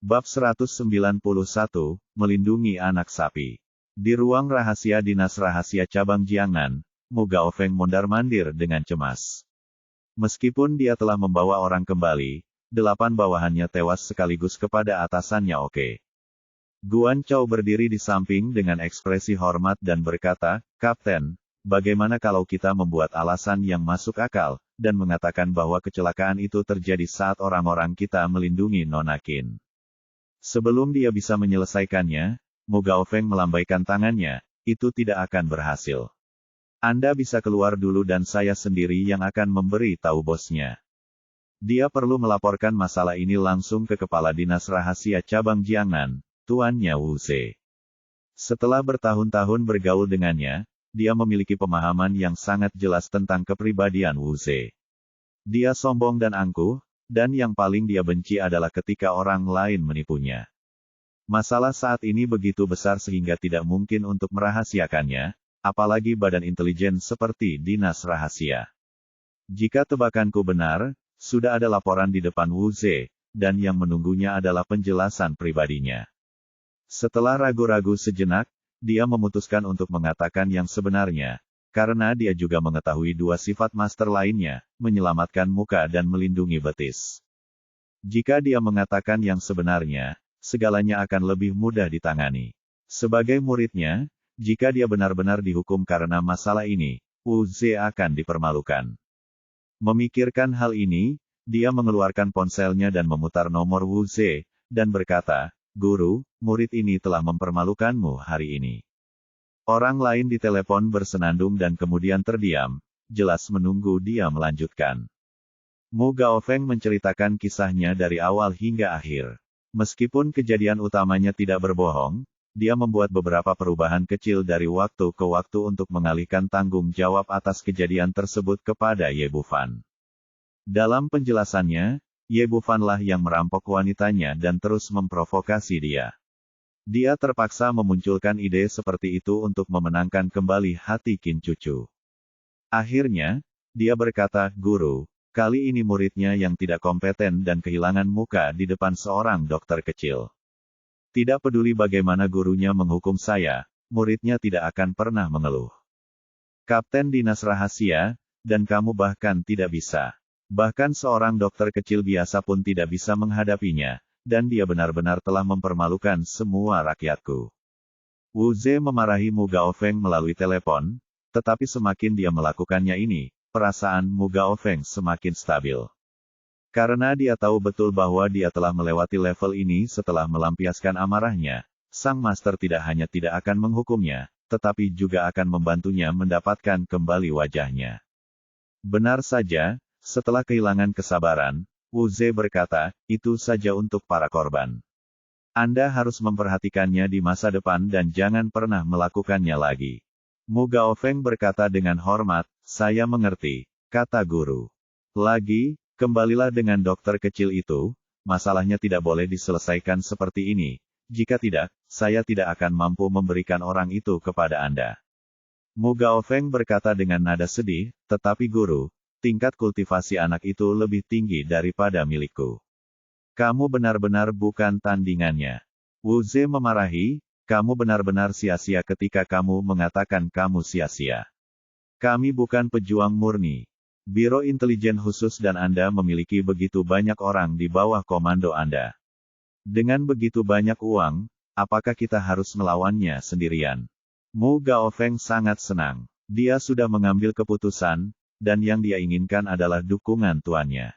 Bab 191, Melindungi Anak Sapi. Di ruang rahasia Dinas Rahasia Cabang Jiangnan, Mu Gaofeng mondar-mandir dengan cemas. Meskipun dia telah membawa orang kembali, 8 bawahannya tewas sekaligus kepada atasannya. Oke. Guan Chou berdiri di samping dengan ekspresi hormat dan berkata, "Kapten, bagaimana kalau kita membuat alasan yang masuk akal, dan mengatakan bahwa kecelakaan itu terjadi saat orang-orang kita melindungi Nona Qin?" Sebelum dia bisa menyelesaikannya, Mu Gaofeng melambaikan tangannya, "Itu tidak akan berhasil. Anda bisa keluar dulu dan saya sendiri yang akan memberi tahu bosnya." Dia perlu melaporkan masalah ini langsung ke Kepala Dinas Rahasia Cabang Jiangnan, tuannya Wu Ze. Setelah bertahun-tahun bergaul dengannya, dia memiliki pemahaman yang sangat jelas tentang kepribadian Wu Ze. Dia sombong dan angkuh, dan yang paling dia benci adalah ketika orang lain menipunya. Masalah saat ini begitu besar sehingga tidak mungkin untuk merahasiakannya, apalagi badan intelijen seperti Dinas Rahasia. Jika tebakanku benar, sudah ada laporan di depan Wu Ze, dan yang menunggunya adalah penjelasan pribadinya. Setelah ragu-ragu sejenak, dia memutuskan untuk mengatakan yang sebenarnya, karena dia juga mengetahui 2 sifat master lainnya, menyelamatkan muka dan melindungi betis. Jika dia mengatakan yang sebenarnya, segalanya akan lebih mudah ditangani. Sebagai muridnya, jika dia benar-benar dihukum karena masalah ini, Wu Ze akan dipermalukan. Memikirkan hal ini, dia mengeluarkan ponselnya dan memutar nomor Wu Ze, dan berkata, "Guru, murid ini telah mempermalukanmu hari ini." Orang lain di telepon bersenandung dan kemudian terdiam, jelas menunggu dia melanjutkan. Mu Gaofeng menceritakan kisahnya dari awal hingga akhir. Meskipun kejadian utamanya tidak berbohong, dia membuat beberapa perubahan kecil dari waktu ke waktu untuk mengalihkan tanggung jawab atas kejadian tersebut kepada Ye Bufan. Dalam penjelasannya, Ye Bufan lah yang merampok wanitanya dan terus memprovokasi dia. Dia terpaksa memunculkan ide seperti itu untuk memenangkan kembali hati Qin Cucu. Akhirnya, dia berkata, "Guru, kali ini muridnya yang tidak kompeten dan kehilangan muka di depan seorang dokter kecil. Tidak peduli bagaimana gurunya menghukum saya, muridnya tidak akan pernah mengeluh. Kapten Dinas Rahasia, dan kamu bahkan tidak bisa. Bahkan seorang dokter kecil biasa pun tidak bisa menghadapinya. Dan dia benar-benar telah mempermalukan semua rakyatku." Wu Ze memarahi Mu Gaofeng melalui telepon, tetapi semakin dia melakukannya ini, perasaan Mu Gaofeng semakin stabil. Karena dia tahu betul bahwa dia telah melewati level ini setelah melampiaskan amarahnya, sang master tidak hanya tidak akan menghukumnya, tetapi juga akan membantunya mendapatkan kembali wajahnya. Benar saja, setelah kehilangan kesabaran, Wu Ze berkata, "Itu saja untuk para korban. Anda harus memperhatikannya di masa depan dan jangan pernah melakukannya lagi." Mu Gaofeng berkata dengan hormat, "Saya mengerti," kata guru. "Lagi, kembalilah dengan dokter kecil itu, masalahnya tidak boleh diselesaikan seperti ini, jika tidak, saya tidak akan mampu memberikan orang itu kepada Anda." Mu Gaofeng berkata dengan nada sedih, "Tetapi guru, tingkat kultivasi anak itu lebih tinggi daripada milikku. Kamu benar-benar bukan tandingannya." Wu Ze memarahi, "Kamu benar-benar sia-sia ketika kamu mengatakan kamu sia-sia. Kami bukan pejuang murni. Biro Intelijen Khusus dan Anda memiliki begitu banyak orang di bawah komando Anda. Dengan begitu banyak uang, apakah kita harus melawannya sendirian?" Mu Gaofeng sangat senang. Dia sudah mengambil keputusan, dan yang dia inginkan adalah dukungan tuannya.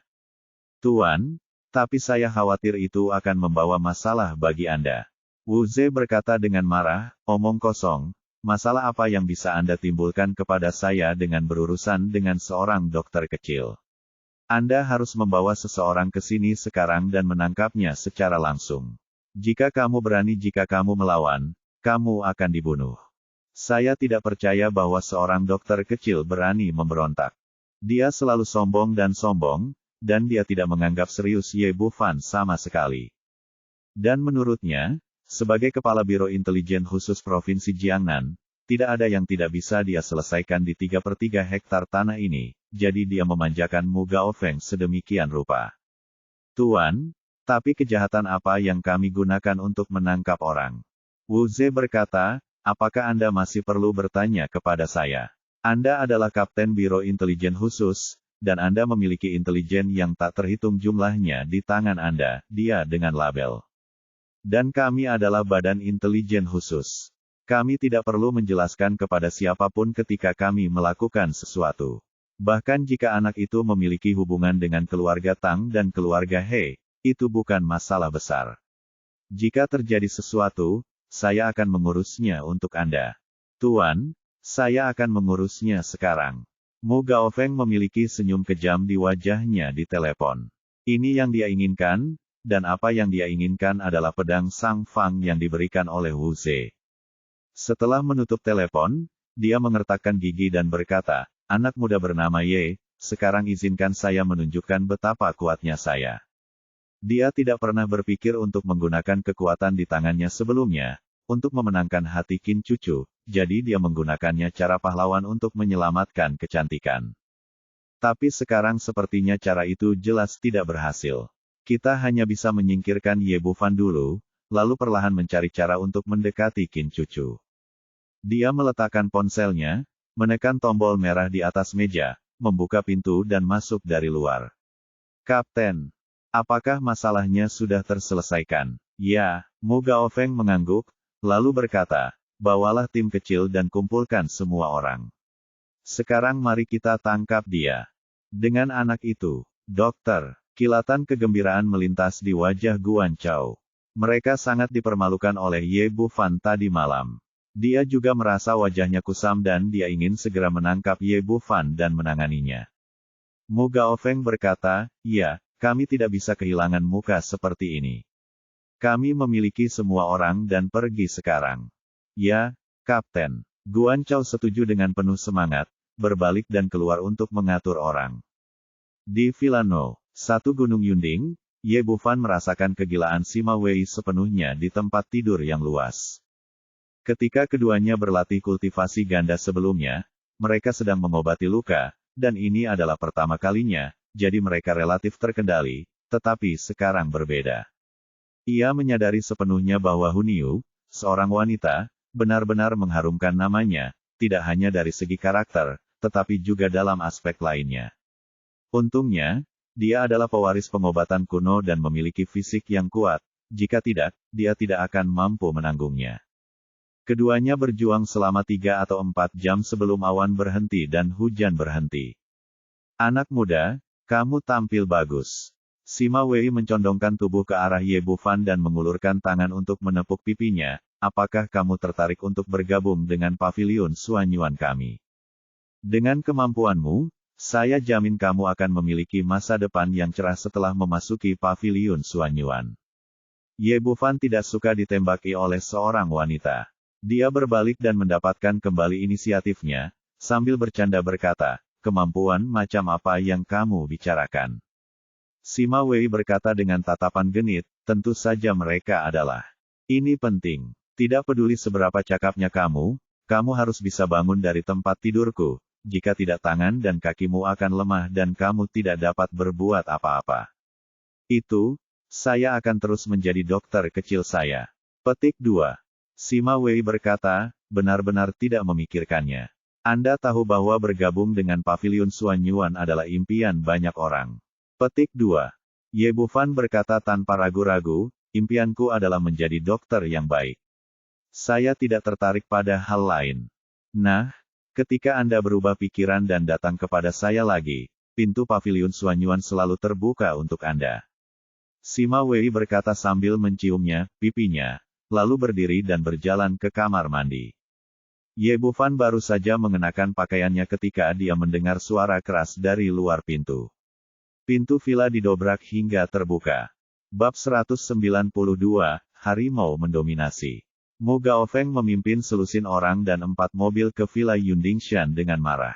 "Tuan, tapi saya khawatir itu akan membawa masalah bagi Anda." Wu Ze berkata dengan marah, "Omong kosong, masalah apa yang bisa Anda timbulkan kepada saya dengan berurusan dengan seorang dokter kecil? Anda harus membawa seseorang ke sini sekarang dan menangkapnya secara langsung. Jika kamu berani, jika kamu melawan, kamu akan dibunuh. Saya tidak percaya bahwa seorang dokter kecil berani memberontak. Dia selalu sombong, dan dia tidak menganggap serius Ye Bufan sama sekali. Dan menurutnya, sebagai Kepala Biro Intelijen Khusus Provinsi Jiangnan, tidak ada yang tidak bisa dia selesaikan di 3/3 hektar tanah ini, jadi dia memanjakan Mu Gaofeng sedemikian rupa." "Tuan, Tapi kejahatan apa yang kami gunakan untuk menangkap orang? Wu Ze berkata, apakah Anda masih perlu bertanya kepada saya? Anda adalah Kapten Biro Intelijen Khusus, dan Anda memiliki intelijen yang tak terhitung jumlahnya di tangan Anda, dia dengan label. Dan kami adalah Badan Intelijen Khusus. Kami tidak perlu menjelaskan kepada siapapun ketika kami melakukan sesuatu. Bahkan jika anak itu memiliki hubungan dengan keluarga Tang dan keluarga He, itu bukan masalah besar. Jika terjadi sesuatu, saya akan mengurusnya untuk Anda. Tuan, saya akan mengurusnya sekarang. Mu Gaofeng memiliki senyum kejam di wajahnya di telepon. Ini yang dia inginkan, dan apa yang dia inginkan adalah pedang Sang Fang yang diberikan oleh Wu Ze. Setelah menutup telepon, dia mengertakkan gigi dan berkata, anak muda bernama Ye, sekarang izinkan saya menunjukkan betapa kuatnya saya. Dia tidak pernah berpikir untuk menggunakan kekuatan di tangannya sebelumnya, untuk memenangkan hati Qin Cucu, jadi dia menggunakannya cara pahlawan untuk menyelamatkan kecantikan. Tapi sekarang sepertinya cara itu jelas tidak berhasil. Kita hanya bisa menyingkirkan Ye Bufan dulu, lalu perlahan mencari cara untuk mendekati Qin Cucu. Dia meletakkan ponselnya, menekan tombol merah di atas meja, membuka pintu dan masuk dari luar. Kapten, apakah masalahnya sudah terselesaikan? Ya, Mu Gaofeng mengangguk, lalu berkata, bawalah tim kecil dan kumpulkan semua orang. Sekarang mari kita tangkap dia. Dengan anak itu, dokter, kilatan kegembiraan melintas di wajah Guan Chao. Mereka sangat dipermalukan oleh Ye Bufan tadi malam. Dia juga merasa wajahnya kusam dan dia ingin segera menangkap Ye Bufan dan menanganinya. Mu Gaofeng berkata, ya, kami tidak bisa kehilangan muka seperti ini. Kami memiliki semua orang dan pergi sekarang. Ya, Kapten. Guan Chao setuju dengan penuh semangat, berbalik dan keluar untuk mengatur orang. Di Villa No. 1 Gunung Yunding, Ye Bufan merasakan kegilaan Sima Wei sepenuhnya di tempat tidur yang luas. Ketika keduanya berlatih kultivasi ganda sebelumnya, mereka sedang mengobati luka, dan ini adalah pertama kalinya, jadi mereka relatif terkendali, tetapi sekarang berbeda. Ia menyadari sepenuhnya bahwa Huniu, seorang wanita, benar-benar mengharumkan namanya, tidak hanya dari segi karakter, tetapi juga dalam aspek lainnya. Untungnya, dia adalah pewaris pengobatan kuno dan memiliki fisik yang kuat, jika tidak, dia tidak akan mampu menanggungnya. Keduanya berjuang selama 3 atau 4 jam sebelum awan berhenti dan hujan berhenti. Anak muda, kamu tampil bagus. Sima Wei mencondongkan tubuh ke arah Ye Bufan dan mengulurkan tangan untuk menepuk pipinya, apakah kamu tertarik untuk bergabung dengan pavilion Suanyuan kami? Dengan kemampuanmu, saya jamin kamu akan memiliki masa depan yang cerah setelah memasuki pavilion Suanyuan. Ye Bufan tidak suka ditembaki oleh seorang wanita. Dia berbalik dan mendapatkan kembali inisiatifnya, sambil bercanda berkata, kemampuan macam apa yang kamu bicarakan? Sima Wei berkata dengan tatapan genit, tentu saja mereka adalah. Ini penting. Tidak peduli seberapa cakapnya kamu harus bisa bangun dari tempat tidurku, jika tidak tangan dan kakimu akan lemah dan kamu tidak dapat berbuat apa-apa. Itu, saya akan terus menjadi dokter kecil saya. Petik 2. Sima Wei berkata, benar-benar tidak memikirkannya. Anda tahu bahwa bergabung dengan pavilion Suanyuan adalah impian banyak orang. Petik 2. Ye Bufan berkata tanpa ragu-ragu, impianku adalah menjadi dokter yang baik. Saya tidak tertarik pada hal lain. Nah, ketika Anda berubah pikiran dan datang kepada saya lagi, pintu pavilion Suanyuan selalu terbuka untuk Anda. Sima Wei berkata sambil menciumnya, pipinya, lalu berdiri dan berjalan ke kamar mandi. Ye Bufan baru saja mengenakan pakaiannya ketika dia mendengar suara keras dari luar pintu. Pintu villa didobrak hingga terbuka. Bab 192, Harimau Mendominasi. Mu Gaofeng memimpin selusin orang dan 4 mobil ke Villa Yundingshan dengan marah.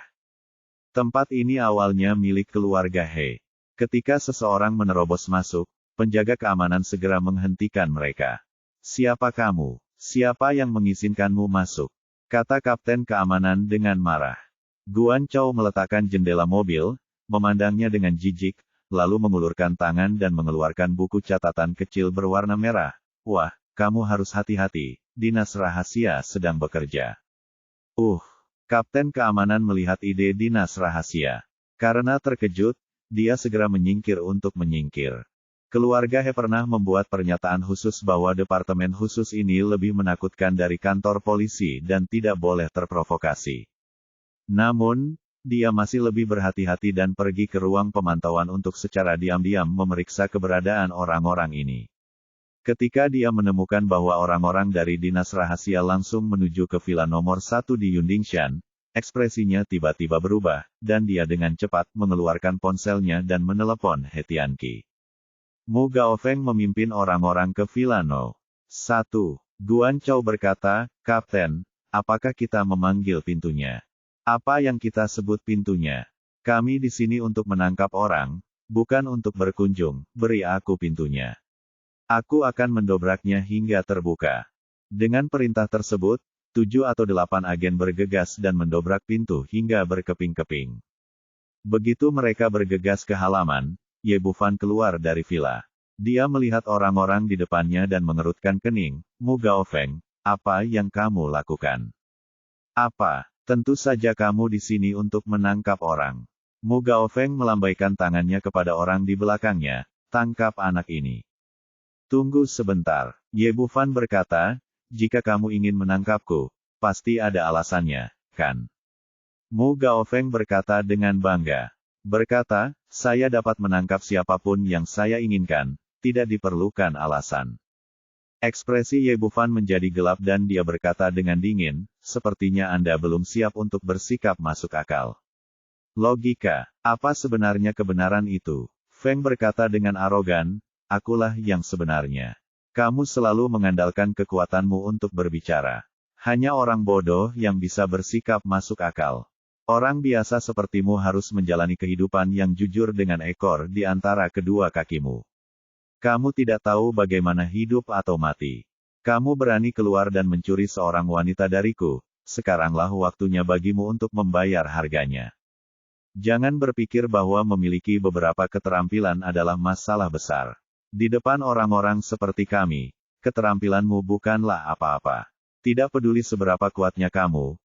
Tempat ini awalnya milik keluarga He. Ketika seseorang menerobos masuk, penjaga keamanan segera menghentikan mereka. Siapa kamu? Siapa yang mengizinkanmu masuk? Kata kapten keamanan dengan marah. Guan Chao meletakkan jendela mobil, memandangnya dengan jijik, lalu mengulurkan tangan dan mengeluarkan buku catatan kecil berwarna merah. Wah, kamu harus hati-hati, dinas rahasia sedang bekerja. Kapten keamanan melihat ide dinas rahasia. Karena terkejut, dia segera menyingkir untuk menyingkir. Keluarga He pernah membuat pernyataan khusus bahwa departemen khusus ini lebih menakutkan dari kantor polisi dan tidak boleh terprovokasi. Namun, dia masih lebih berhati-hati dan pergi ke ruang pemantauan untuk secara diam-diam memeriksa keberadaan orang-orang ini. Ketika dia menemukan bahwa orang-orang dari dinas rahasia langsung menuju ke villa nomor 1 di Yundingshan, ekspresinya tiba-tiba berubah, dan dia dengan cepat mengeluarkan ponselnya dan menelepon He Tianqi. Mu Gaofeng memimpin orang-orang ke villa No. 1. Guan Chou berkata, Kapten, apakah kita memanggil pintunya? Apa yang kita sebut pintunya? Kami di sini untuk menangkap orang, bukan untuk berkunjung, beri aku pintunya. Aku akan mendobraknya hingga terbuka. Dengan perintah tersebut, 7 atau 8 agen bergegas dan mendobrak pintu hingga berkeping-keping. Begitu mereka bergegas ke halaman, Ye Bufan keluar dari villa. Dia melihat orang-orang di depannya dan mengerutkan kening. Mu Gaofeng, apa yang kamu lakukan? Apa? Tentu saja kamu di sini untuk menangkap orang. Mu Gaofeng melambaikan tangannya kepada orang di belakangnya. Tangkap anak ini. Tunggu sebentar. Ye Bufan berkata, jika kamu ingin menangkapku, pasti ada alasannya, kan? Mu Gaofeng berkata dengan bangga. Berkata, saya dapat menangkap siapapun yang saya inginkan, tidak diperlukan alasan. Ekspresi Ye Bufan menjadi gelap dan dia berkata dengan dingin, sepertinya Anda belum siap untuk bersikap masuk akal. Logika, apa sebenarnya kebenaran itu? Feng berkata dengan arogan, akulah yang sebenarnya. Kamu selalu mengandalkan kekuatanmu untuk berbicara. Hanya orang bodoh yang bisa bersikap masuk akal. Orang biasa sepertimu harus menjalani kehidupan yang jujur dengan ekor di antara kedua kakimu. Kamu tidak tahu bagaimana hidup atau mati. Kamu berani keluar dan mencuri seorang wanita dariku, sekaranglah waktunya bagimu untuk membayar harganya. Jangan berpikir bahwa memiliki beberapa keterampilan adalah masalah besar. Di depan orang-orang seperti kami, keterampilanmu bukanlah apa-apa. Tidak peduli seberapa kuatnya kamu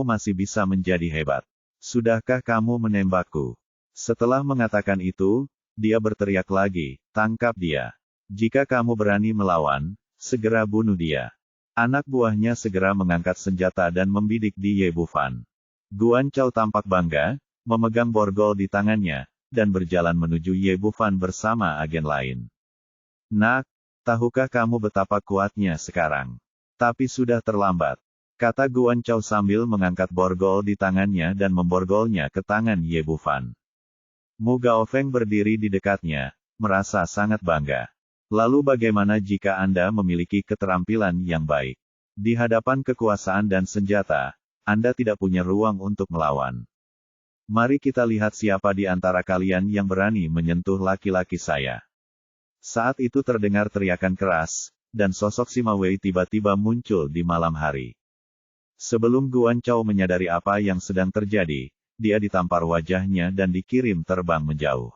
masih bisa menjadi hebat. Sudahkah kamu menembakku? Setelah mengatakan itu, dia berteriak lagi, tangkap dia. Jika kamu berani melawan, segera bunuh dia. Anak buahnya segera mengangkat senjata dan membidik di Ye Bufan. Guan Chou tampak bangga, memegang borgol di tangannya, dan berjalan menuju Ye Bufan bersama agen lain. Nak, tahukah kamu betapa kuatnya sekarang? Tapi sudah terlambat, kata Guan Chou sambil mengangkat borgol di tangannya dan memborgolnya ke tangan Ye Bufan. Mu Gaofeng berdiri di dekatnya, merasa sangat bangga. Lalu bagaimana jika Anda memiliki keterampilan yang baik? Di hadapan kekuasaan dan senjata, Anda tidak punya ruang untuk melawan. Mari kita lihat siapa di antara kalian yang berani menyentuh laki-laki saya. Saat itu terdengar teriakan keras, dan sosok Sima Wei tiba-tiba muncul di malam hari. Sebelum Guan Chou menyadari apa yang sedang terjadi, dia ditampar wajahnya dan dikirim terbang menjauh.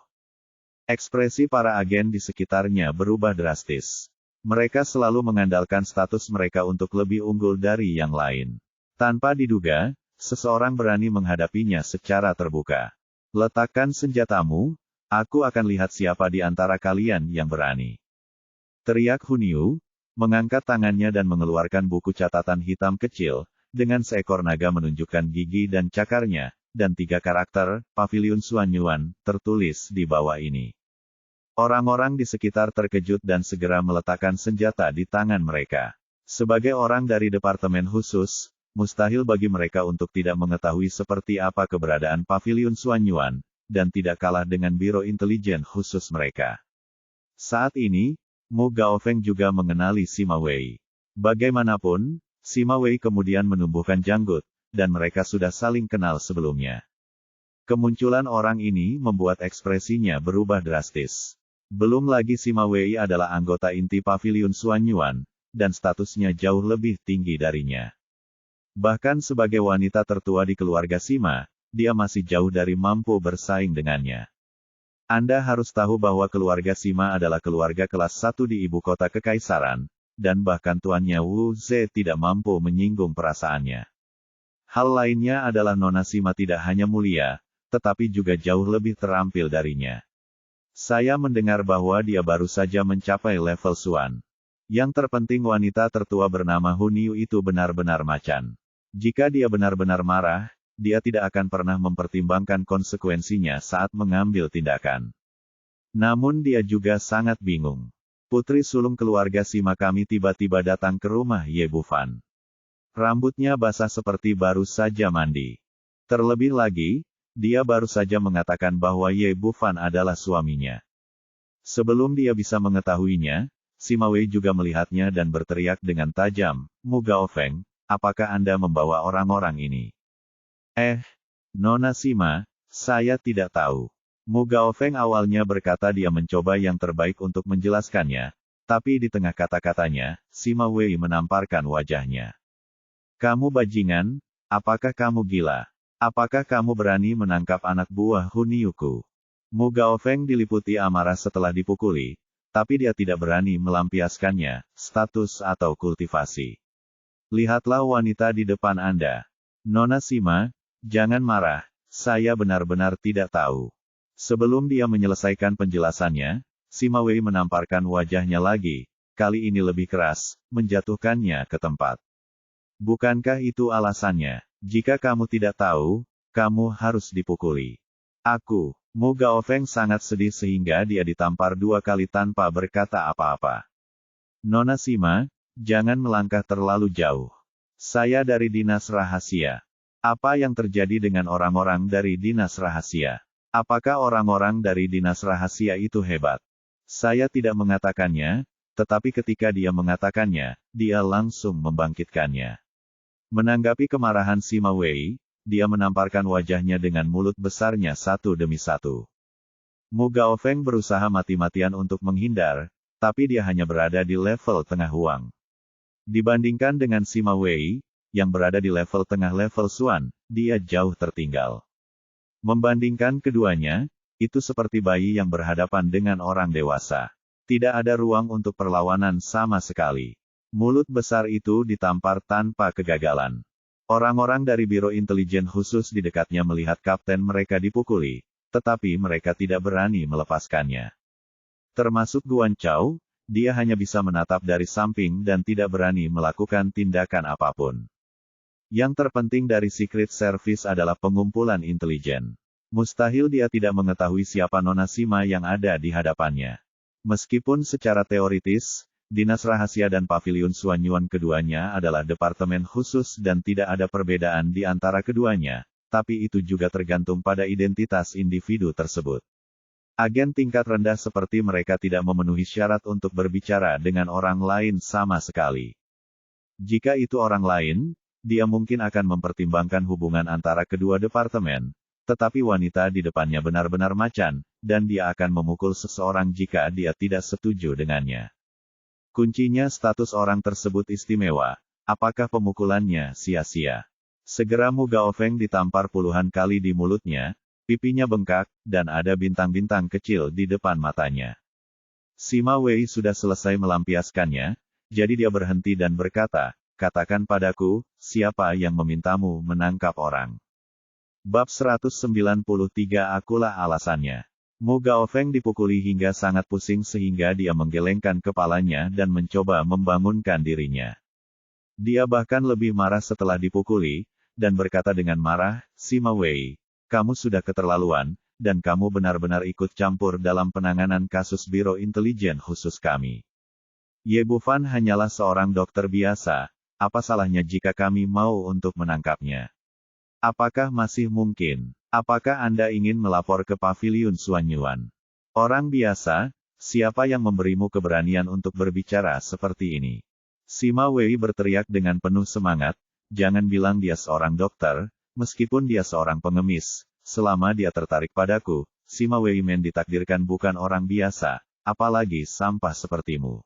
Ekspresi para agen di sekitarnya berubah drastis. Mereka selalu mengandalkan status mereka untuk lebih unggul dari yang lain. Tanpa diduga, seseorang berani menghadapinya secara terbuka. Letakkan senjatamu, aku akan lihat siapa di antara kalian yang berani. Teriak Hun Yu, mengangkat tangannya dan mengeluarkan buku catatan hitam kecil, dengan seekor naga menunjukkan gigi dan cakarnya, dan 3 karakter, Pavilion Xuanyuan, tertulis di bawah ini. Orang-orang di sekitar terkejut dan segera meletakkan senjata di tangan mereka. Sebagai orang dari departemen khusus, mustahil bagi mereka untuk tidak mengetahui seperti apa keberadaan Pavilion Xuanyuan, dan tidak kalah dengan Biro Intelijen Khusus mereka. Saat ini, Mu Gaofeng juga mengenali Sima Wei. Bagaimanapun, Sima Wei kemudian menumbuhkan janggut, dan mereka sudah saling kenal sebelumnya. Kemunculan orang ini membuat ekspresinya berubah drastis. Belum lagi Sima Wei adalah anggota inti Pavilion Xuanyuan, dan statusnya jauh lebih tinggi darinya. Bahkan sebagai wanita tertua di keluarga Sima, dia masih jauh dari mampu bersaing dengannya. Anda harus tahu bahwa keluarga Sima adalah keluarga kelas 1 di ibu kota kekaisaran, dan bahkan tuannya Wu Ze tidak mampu menyinggung perasaannya. Hal lainnya adalah Nona Sima tidak hanya mulia, tetapi juga jauh lebih terampil darinya. Saya mendengar bahwa dia baru saja mencapai level Suan. Yang terpenting wanita tertua bernama Hun Yu itu benar-benar macan. Jika dia benar-benar marah, dia tidak akan pernah mempertimbangkan konsekuensinya saat mengambil tindakan. Namun dia juga sangat bingung. Putri sulung keluarga Sima kami tiba-tiba datang ke rumah Ye Bufan. Rambutnya basah seperti baru saja mandi. Terlebih lagi, dia baru saja mengatakan bahwa Ye Bufan adalah suaminya. Sebelum dia bisa mengetahuinya, Sima Wei juga melihatnya dan berteriak dengan tajam, "Mu Gaofeng, apakah Anda membawa orang-orang ini?" Nona Sima, saya tidak tahu. Mu Gaofeng awalnya berkata dia mencoba yang terbaik untuk menjelaskannya, tapi di tengah kata-katanya, Sima Wei menamparkan wajahnya. "Kamu bajingan, apakah kamu gila? Apakah kamu berani menangkap anak buah Hun Yuku?" Mu Gaofeng diliputi amarah setelah dipukuli, tapi dia tidak berani melampiaskannya, status atau kultivasi. "Lihatlah wanita di depan Anda. Nona Sima, jangan marah, saya benar-benar tidak tahu." Sebelum dia menyelesaikan penjelasannya, Sima Wei menamparkan wajahnya lagi, kali ini lebih keras, menjatuhkannya ke tempat. "Bukankah itu alasannya? Jika kamu tidak tahu, kamu harus dipukuli." Mu Gaofeng sangat sedih sehingga dia ditampar 2 kali tanpa berkata apa-apa. "Nona Sima, jangan melangkah terlalu jauh. Saya dari Dinas Rahasia. Apa yang terjadi dengan orang-orang dari Dinas Rahasia? Apakah orang-orang dari Dinas Rahasia itu hebat?" Saya tidak mengatakannya, tetapi ketika dia mengatakannya, dia langsung membangkitkannya. Menanggapi kemarahan Sima Wei, dia menamparkan wajahnya dengan mulut besarnya satu demi satu. Mu Gaofeng berusaha mati-matian untuk menghindar, tapi dia hanya berada di level tengah Huang. Dibandingkan dengan Sima Wei, yang berada di level tengah level Suan, dia jauh tertinggal. Membandingkan keduanya, itu seperti bayi yang berhadapan dengan orang dewasa. Tidak ada ruang untuk perlawanan sama sekali. Mulut besar itu ditampar tanpa kegagalan. Orang-orang dari Biro Intelijen Khusus di dekatnya melihat kapten mereka dipukuli, tetapi mereka tidak berani melepaskannya. Termasuk Guan Chao, dia hanya bisa menatap dari samping dan tidak berani melakukan tindakan apapun. Yang terpenting dari Secret Service adalah pengumpulan intelijen. Mustahil dia tidak mengetahui siapa Nona Sima yang ada di hadapannya. Meskipun secara teoritis, Dinas Rahasia dan Paviliun Suanyuan keduanya adalah departemen khusus dan tidak ada perbedaan di antara keduanya, tapi itu juga tergantung pada identitas individu tersebut. Agen tingkat rendah seperti mereka tidak memenuhi syarat untuk berbicara dengan orang lain sama sekali. Jika itu orang lain, dia mungkin akan mempertimbangkan hubungan antara kedua departemen, tetapi wanita di depannya benar-benar macan, dan dia akan memukul seseorang jika dia tidak setuju dengannya. Kuncinya status orang tersebut istimewa, apakah pemukulannya sia-sia? Segera Mu Gaofeng ditampar puluhan kali di mulutnya, pipinya bengkak, dan ada bintang-bintang kecil di depan matanya. Sima Wei sudah selesai melampiaskannya, jadi dia berhenti dan berkata, "Katakan padaku, siapa yang memintamu menangkap orang?" Bab 193 Akulah alasannya. Mu Gaofeng dipukuli hingga sangat pusing sehingga dia menggelengkan kepalanya dan mencoba membangunkan dirinya. Dia bahkan lebih marah setelah dipukuli, dan berkata dengan marah, "Sima Wei, kamu sudah keterlaluan, dan kamu benar-benar ikut campur dalam penanganan kasus Biro Intelijen Khusus kami. Ye Bufan hanyalah seorang dokter biasa. Apa salahnya jika kami mau untuk menangkapnya? Apakah masih mungkin? Apakah Anda ingin melapor ke Paviliun Suanyuan? Orang biasa, siapa yang memberimu keberanian untuk berbicara seperti ini?" Sima Wei berteriak dengan penuh semangat, "Jangan bilang dia seorang dokter, meskipun dia seorang pengemis, selama dia tertarik padaku, Sima Wei Men ditakdirkan bukan orang biasa, apalagi sampah sepertimu."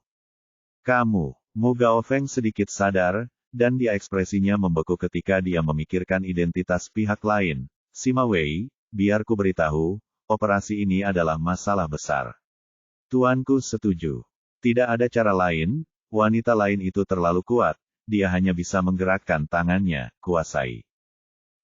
"Kamu..." Mu Gaofeng sedikit sadar, dan dia ekspresinya membeku ketika dia memikirkan identitas pihak lain. "Sima Wei, biar ku beritahu, operasi ini adalah masalah besar. Tuanku setuju. Tidak ada cara lain, wanita lain itu terlalu kuat, dia hanya bisa menggerakkan tangannya, kuasai.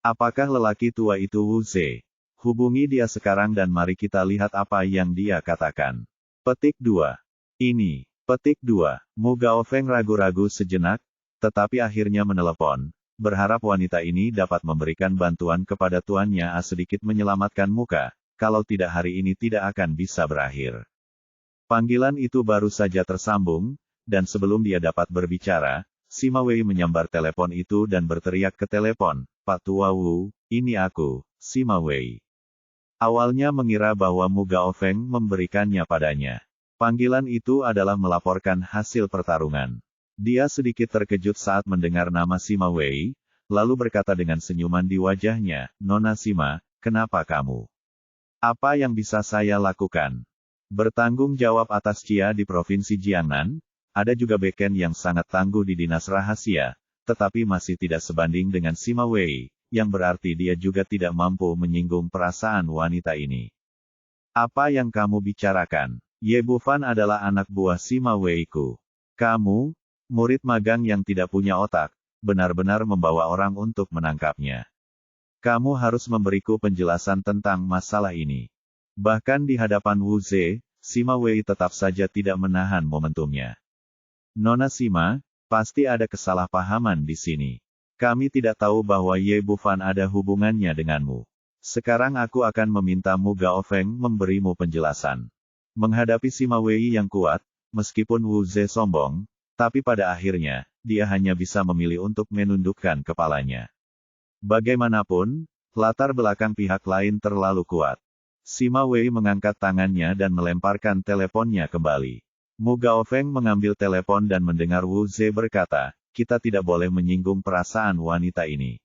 Apakah lelaki tua itu Wu Ze? Hubungi dia sekarang dan mari kita lihat apa yang dia katakan. Petik 2. Ini. Petik 2. Mu Gaofeng ragu-ragu sejenak, tetapi akhirnya menelepon, berharap wanita ini dapat memberikan bantuan kepada tuannya sedikit menyelamatkan muka, kalau tidak hari ini tidak akan bisa berakhir. Panggilan itu baru saja tersambung, dan sebelum dia dapat berbicara, Sima Wei menyambar telepon itu dan berteriak ke telepon, "Pak Tua Wu, ini aku, Sima Wei." Awalnya mengira bahwa Mu Gaofeng memberikannya padanya. Panggilan itu adalah melaporkan hasil pertarungan. Dia sedikit terkejut saat mendengar nama Sima Wei, lalu berkata dengan senyuman di wajahnya, "Nona Sima, kenapa kamu? Apa yang bisa saya lakukan?" Bertanggung jawab atas Cia di Provinsi Jiangnan, ada juga beken yang sangat tangguh di Dinas Rahasia, tetapi masih tidak sebanding dengan Sima Wei, yang berarti dia juga tidak mampu menyinggung perasaan wanita ini. "Apa yang kamu bicarakan? Ye Bufan adalah anak buah Sima Wei-ku. Kamu, murid magang yang tidak punya otak, benar-benar membawa orang untuk menangkapnya. Kamu harus memberiku penjelasan tentang masalah ini." Bahkan di hadapan Wu Ze, Sima Wei tetap saja tidak menahan momentumnya. "Nona Sima, pasti ada kesalahpahaman di sini. Kami tidak tahu bahwa Ye Bufan ada hubungannya denganmu. Sekarang aku akan meminta Mu Gaofeng memberimu penjelasan." Menghadapi Sima Wei yang kuat, meskipun Wu Ze sombong, tapi pada akhirnya, dia hanya bisa memilih untuk menundukkan kepalanya. Bagaimanapun, latar belakang pihak lain terlalu kuat. Sima Wei mengangkat tangannya dan melemparkan teleponnya kembali. Mu Gaofeng mengambil telepon dan mendengar Wu Ze berkata, "Kita tidak boleh menyinggung perasaan wanita ini.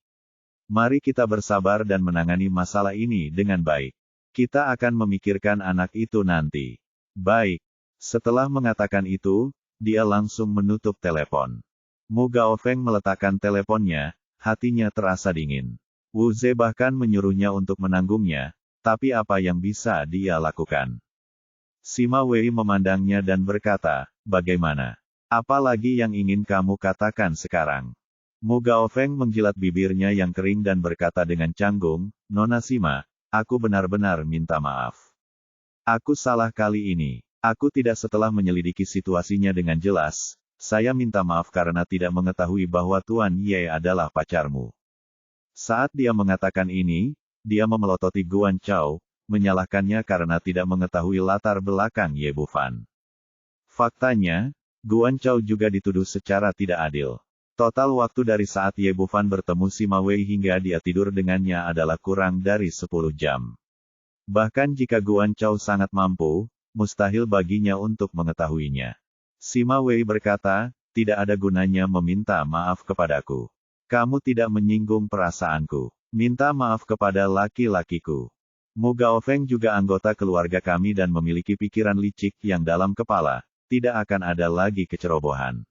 Mari kita bersabar dan menangani masalah ini dengan baik. Kita akan memikirkan anak itu nanti." "Baik." Setelah mengatakan itu, dia langsung menutup telepon. Mu Gaofeng meletakkan teleponnya, hatinya terasa dingin. Wu Ze bahkan menyuruhnya untuk menanggungnya, tapi apa yang bisa dia lakukan? Sima Wei memandangnya dan berkata, "Bagaimana? Apa lagi yang ingin kamu katakan sekarang?" Mu Gaofeng menjilat bibirnya yang kering dan berkata dengan canggung, "Nona Sima, aku benar-benar minta maaf. Aku salah kali ini. Aku tidak setelah menyelidiki situasinya dengan jelas. Saya minta maaf karena tidak mengetahui bahwa Tuan Ye adalah pacarmu." Saat dia mengatakan ini, dia memelototi Guan Chao, menyalahkannya karena tidak mengetahui latar belakang Ye Bufan. Faktanya, Guan Chao juga dituduh secara tidak adil. Total waktu dari saat Ye Bufan bertemu Sima Wei hingga dia tidur dengannya adalah kurang dari 10 jam. Bahkan jika Guan Chao sangat mampu, mustahil baginya untuk mengetahuinya. Sima Wei berkata, "Tidak ada gunanya meminta maaf kepadaku. Kamu tidak menyinggung perasaanku. Minta maaf kepada laki-lakiku. Mu Gaofeng juga anggota keluarga kami dan memiliki pikiran licik yang dalam kepala, tidak akan ada lagi kecerobohan."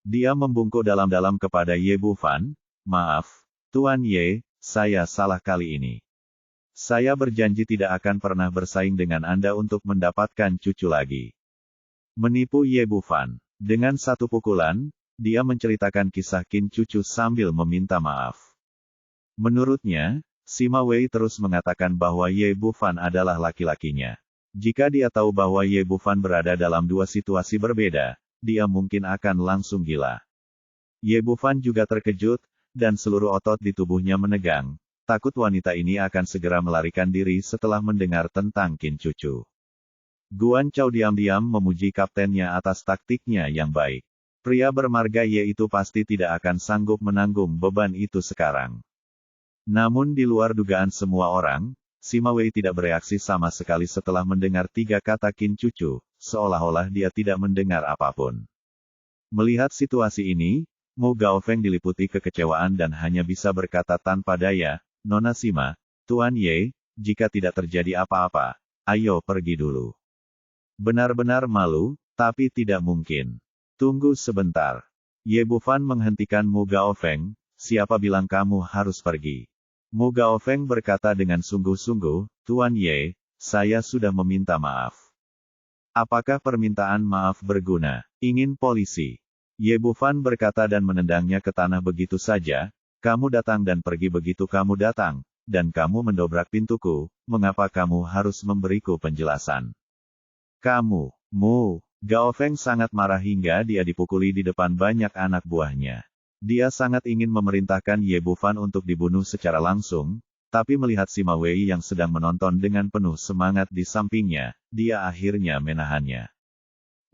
Dia membungkuk dalam-dalam kepada Ye Bufan, "Maaf, Tuan Ye, saya salah kali ini. Saya berjanji tidak akan pernah bersaing dengan Anda untuk mendapatkan cucu lagi." Menipu Ye Bufan. Dengan satu pukulan, dia menceritakan kisah Qin cucu sambil meminta maaf. Menurutnya, Sima Wei terus mengatakan bahwa Ye Bufan adalah laki-lakinya. Jika dia tahu bahwa Ye Bufan berada dalam dua situasi berbeda, dia mungkin akan langsung gila. Ye Bufan juga terkejut, dan seluruh otot di tubuhnya menegang. Takut wanita ini akan segera melarikan diri setelah mendengar tentang Qin cucu. Guan Chao diam-diam memuji kaptennya atas taktiknya yang baik. Pria bermarga Ye itu pasti tidak akan sanggup menanggung beban itu sekarang. Namun di luar dugaan semua orang, Sima Wei tidak bereaksi sama sekali setelah mendengar tiga kata Qin cucu, seolah-olah dia tidak mendengar apapun. Melihat situasi ini, Mu Gaofeng diliputi kekecewaan dan hanya bisa berkata tanpa daya, "Nona Sima, Tuan Ye, jika tidak terjadi apa-apa, ayo pergi dulu." Benar-benar malu, tapi tidak mungkin. "Tunggu sebentar." Ye Bufan menghentikan Mu Gaofeng, "Siapa bilang kamu harus pergi?" Mu Gaofeng berkata dengan sungguh-sungguh, "Tuan Ye, saya sudah meminta maaf. Apakah permintaan maaf berguna? Ingin polisi? Ye Bufan berkata dan menendangnya ke tanah begitu saja. Kamu datang dan pergi begitu kamu datang, dan kamu mendobrak pintuku, mengapa kamu harus memberiku penjelasan? Kamu, Gao Feng sangat marah hingga dia dipukuli di depan banyak anak buahnya. Dia sangat ingin memerintahkan Ye Bufan untuk dibunuh secara langsung, tapi melihat Sima Wei yang sedang menonton dengan penuh semangat di sampingnya, dia akhirnya menahannya.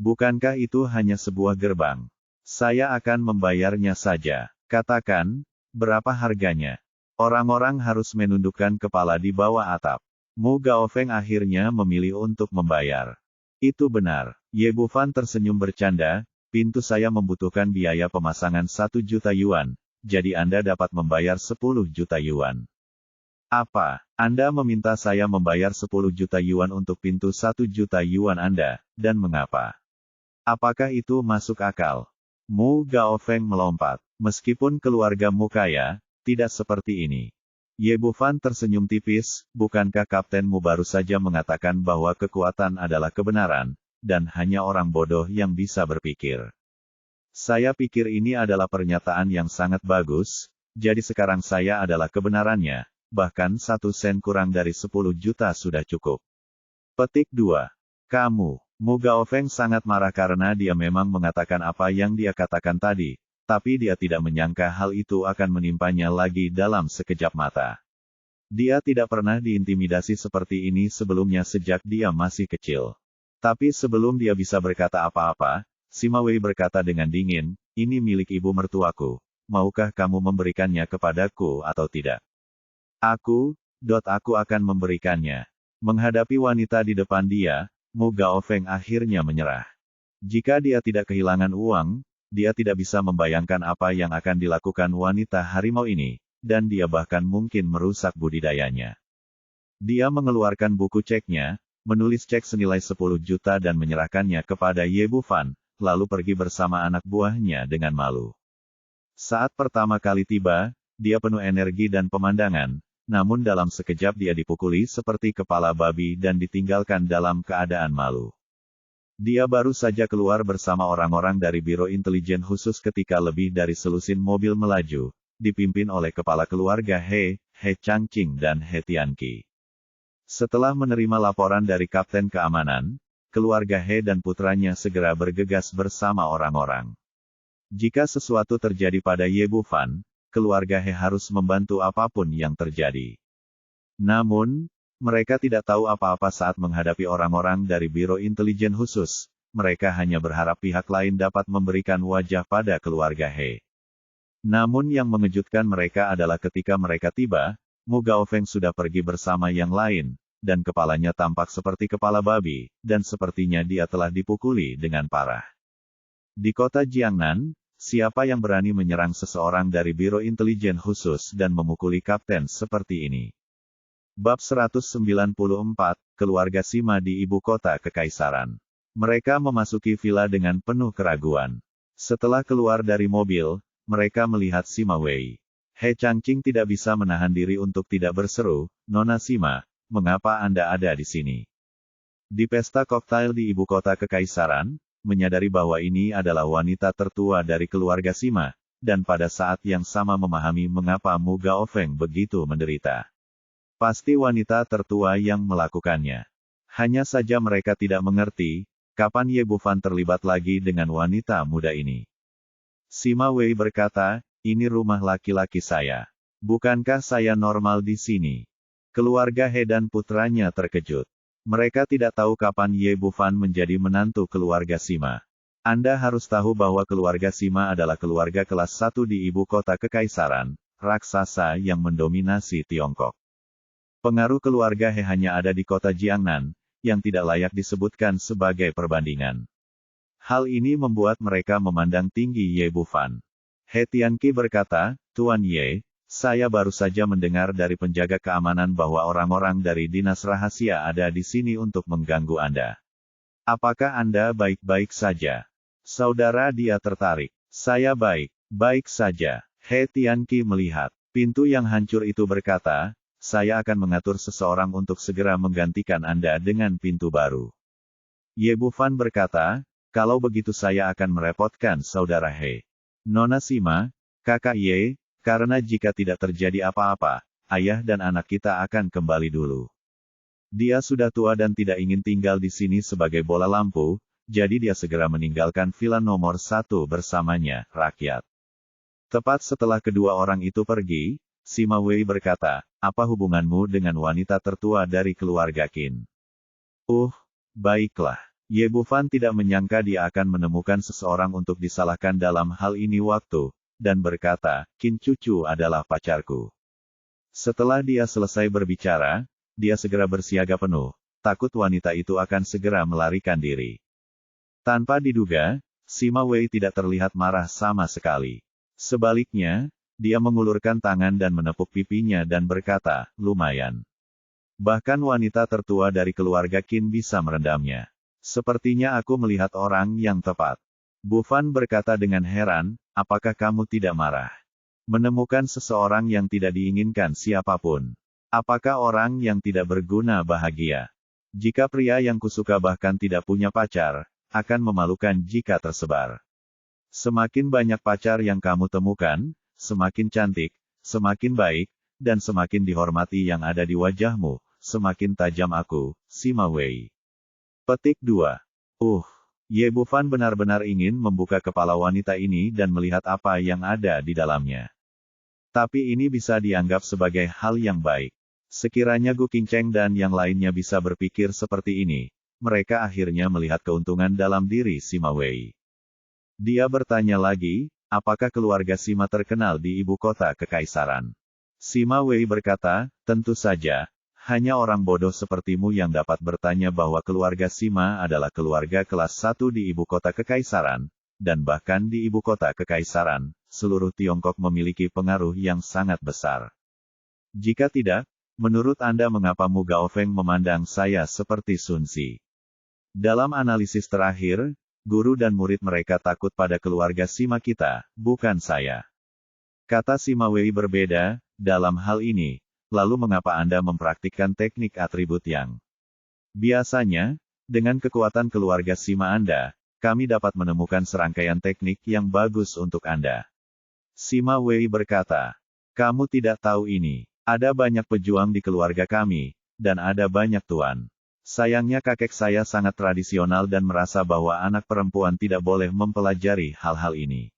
Bukankah itu hanya sebuah gerbang? Saya akan membayarnya saja. Katakan, berapa harganya? Orang-orang harus menundukkan kepala di bawah atap. Mu Gao Feng akhirnya memilih untuk membayar. Itu benar. Ye Bufan tersenyum bercanda, pintu saya membutuhkan biaya pemasangan 1 juta yuan, jadi Anda dapat membayar 10 juta yuan. Apa? Anda meminta saya membayar 10 juta yuan untuk pintu 1 juta yuan Anda, dan mengapa? Apakah itu masuk akal? Mu Gao Feng melompat. Meskipun keluargamu kaya, tidak seperti ini. Ye Bufan tersenyum tipis, bukankah kaptenmu baru saja mengatakan bahwa kekuatan adalah kebenaran, dan hanya orang bodoh yang bisa berpikir. Saya pikir ini adalah pernyataan yang sangat bagus, jadi sekarang saya adalah kebenarannya, bahkan 1 sen kurang dari 10 juta sudah cukup. Petik 2. Kamu. Mu Gao Feng sangat marah karena dia memang mengatakan apa yang dia katakan tadi, tapi dia tidak menyangka hal itu akan menimpanya lagi dalam sekejap mata. Dia tidak pernah diintimidasi seperti ini sebelumnya sejak dia masih kecil. Tapi sebelum dia bisa berkata apa-apa, Sima Wei berkata dengan dingin, ini milik ibu mertuaku, maukah kamu memberikannya kepadaku atau tidak? Aku akan memberikannya. Menghadapi wanita di depan dia, Mu Gao Feng akhirnya menyerah. Jika dia tidak kehilangan uang, dia tidak bisa membayangkan apa yang akan dilakukan wanita harimau ini, dan dia bahkan mungkin merusak budidayanya. Dia mengeluarkan buku ceknya, menulis cek senilai 10 juta dan menyerahkannya kepada Ye Bufan, lalu pergi bersama anak buahnya dengan malu. Saat pertama kali tiba, dia penuh energi dan pemandangan, namun dalam sekejap dia dipukuli seperti kepala babi dan ditinggalkan dalam keadaan malu. Dia baru saja keluar bersama orang-orang dari Biro Intelijen Khusus ketika lebih dari selusin mobil melaju, dipimpin oleh kepala keluarga He Changqing dan He Tianqi. Setelah menerima laporan dari Kapten Keamanan, keluarga He dan putranya segera bergegas bersama orang-orang. Jika sesuatu terjadi pada Ye Bufan, keluarga He harus membantu apapun yang terjadi. Namun, mereka tidak tahu apa-apa saat menghadapi orang-orang dari Biro Intelijen Khusus. Mereka hanya berharap pihak lain dapat memberikan wajah pada keluarga He. Namun yang mengejutkan mereka adalah ketika mereka tiba, Mu Gao Feng sudah pergi bersama yang lain, dan kepalanya tampak seperti kepala babi, dan sepertinya dia telah dipukuli dengan parah. Di kota Jiangnan, siapa yang berani menyerang seseorang dari Biro Intelijen Khusus dan memukuli kapten seperti ini? Bab 194, Keluarga Sima di Ibu Kota Kekaisaran. Mereka memasuki villa dengan penuh keraguan. Setelah keluar dari mobil, mereka melihat Sima Wei. He Changqing tidak bisa menahan diri untuk tidak berseru, Nona Sima, mengapa Anda ada di sini? Di pesta koktail di Ibu Kota Kekaisaran, menyadari bahwa ini adalah wanita tertua dari keluarga Sima, dan pada saat yang sama memahami mengapa Mu Gao Feng begitu menderita. Pasti wanita tertua yang melakukannya. Hanya saja mereka tidak mengerti, kapan Ye Bufan terlibat lagi dengan wanita muda ini. Sima Wei berkata, ini rumah laki-laki saya. Bukankah saya normal di sini? Keluarga He dan putranya terkejut. Mereka tidak tahu kapan Ye Bufan menjadi menantu keluarga Sima. Anda harus tahu bahwa keluarga Sima adalah keluarga kelas 1 di Ibu Kota Kekaisaran, raksasa yang mendominasi Tiongkok. Pengaruh keluarga He hanya ada di kota Jiangnan, yang tidak layak disebutkan sebagai perbandingan. Hal ini membuat mereka memandang tinggi Ye Bufan. He Tianqi berkata, Tuan Ye, saya baru saja mendengar dari penjaga keamanan bahwa orang-orang dari dinas rahasia ada di sini untuk mengganggu Anda. Apakah Anda baik-baik saja? Saudara dia tertarik. Saya baik-baik saja. He Tianqi melihat pintu yang hancur itu berkata, saya akan mengatur seseorang untuk segera menggantikan Anda dengan pintu baru. Ye Bufan berkata, kalau begitu saya akan merepotkan saudara He. Nona Sima, kakak Ye, karena jika tidak terjadi apa-apa, ayah dan anak kita akan kembali dulu. Dia sudah tua dan tidak ingin tinggal di sini sebagai bola lampu, jadi dia segera meninggalkan villa nomor 1 bersamanya, rakyat. Tepat setelah kedua orang itu pergi, Sima Wei berkata, apa hubunganmu dengan wanita tertua dari keluarga Qin? Baiklah. Ye Bufan tidak menyangka dia akan menemukan seseorang untuk disalahkan dalam hal ini waktu, dan berkata, Qin cucu adalah pacarku. Setelah dia selesai berbicara, dia segera bersiaga penuh, takut wanita itu akan segera melarikan diri. Tanpa diduga, Sima Wei tidak terlihat marah sama sekali. Sebaliknya, dia mengulurkan tangan dan menepuk pipinya dan berkata, lumayan. Bahkan wanita tertua dari keluarga Qin bisa merendamnya. Sepertinya aku melihat orang yang tepat. Bufan berkata dengan heran, apakah kamu tidak marah? Menemukan seseorang yang tidak diinginkan siapapun. Apakah orang yang tidak berguna bahagia? Jika pria yang kusuka bahkan tidak punya pacar, akan memalukan jika tersebar. Semakin banyak pacar yang kamu temukan, semakin cantik, semakin baik, dan semakin dihormati yang ada di wajahmu, semakin tajam aku, Sima Wei. Petik 2. Ye Bufan benar-benar ingin membuka kepala wanita ini dan melihat apa yang ada di dalamnya. Tapi ini bisa dianggap sebagai hal yang baik. Sekiranya Gu Qingcheng dan yang lainnya bisa berpikir seperti ini, mereka akhirnya melihat keuntungan dalam diri Sima Wei. Dia bertanya lagi, apakah keluarga Sima terkenal di ibu kota kekaisaran? Sima Wei berkata, tentu saja, hanya orang bodoh sepertimu yang dapat bertanya bahwa keluarga Sima adalah keluarga kelas 1 di ibu kota kekaisaran, dan bahkan di ibu kota kekaisaran, seluruh Tiongkok memiliki pengaruh yang sangat besar. Jika tidak, menurut Anda mengapa Mu Gaofeng memandang saya seperti Sun Si? Dalam analisis terakhir, guru dan murid mereka takut pada keluarga Sima kita, bukan saya. Kata Sima Wei berbeda, dalam hal ini, lalu mengapa Anda mempraktikkan teknik atribut yang? Biasanya, dengan kekuatan keluarga Sima Anda, kami dapat menemukan serangkaian teknik yang bagus untuk Anda. Sima Wei berkata, kamu tidak tahu ini. Ada banyak pejuang di keluarga kami, dan ada banyak tuan. Sayangnya kakek saya sangat tradisional dan merasa bahwa anak perempuan tidak boleh mempelajari hal-hal ini.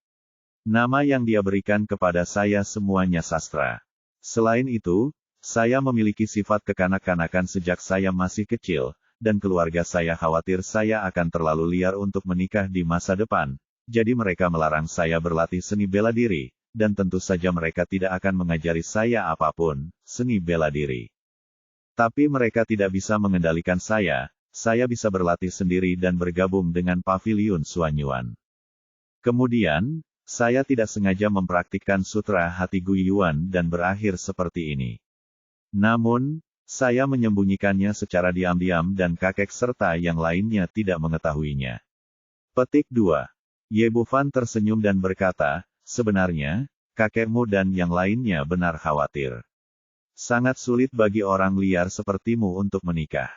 Nama yang dia berikan kepada saya semuanya sastra. Selain itu, saya memiliki sifat kekanak-kanakan sejak saya masih kecil, dan keluarga saya khawatir saya akan terlalu liar untuk menikah di masa depan, jadi mereka melarang saya berlatih seni bela diri. Dan tentu saja mereka tidak akan mengajari saya apapun, seni bela diri. Tapi mereka tidak bisa mengendalikan saya bisa berlatih sendiri dan bergabung dengan Paviliun Suanyuan. Kemudian, saya tidak sengaja mempraktikkan sutra hati Guiyuan dan berakhir seperti ini. Namun, saya menyembunyikannya secara diam-diam dan kakek serta yang lainnya tidak mengetahuinya. Petik 2. Ye Bufan tersenyum dan berkata, sebenarnya, kakekmu dan yang lainnya benar khawatir. Sangat sulit bagi orang liar sepertimu untuk menikah.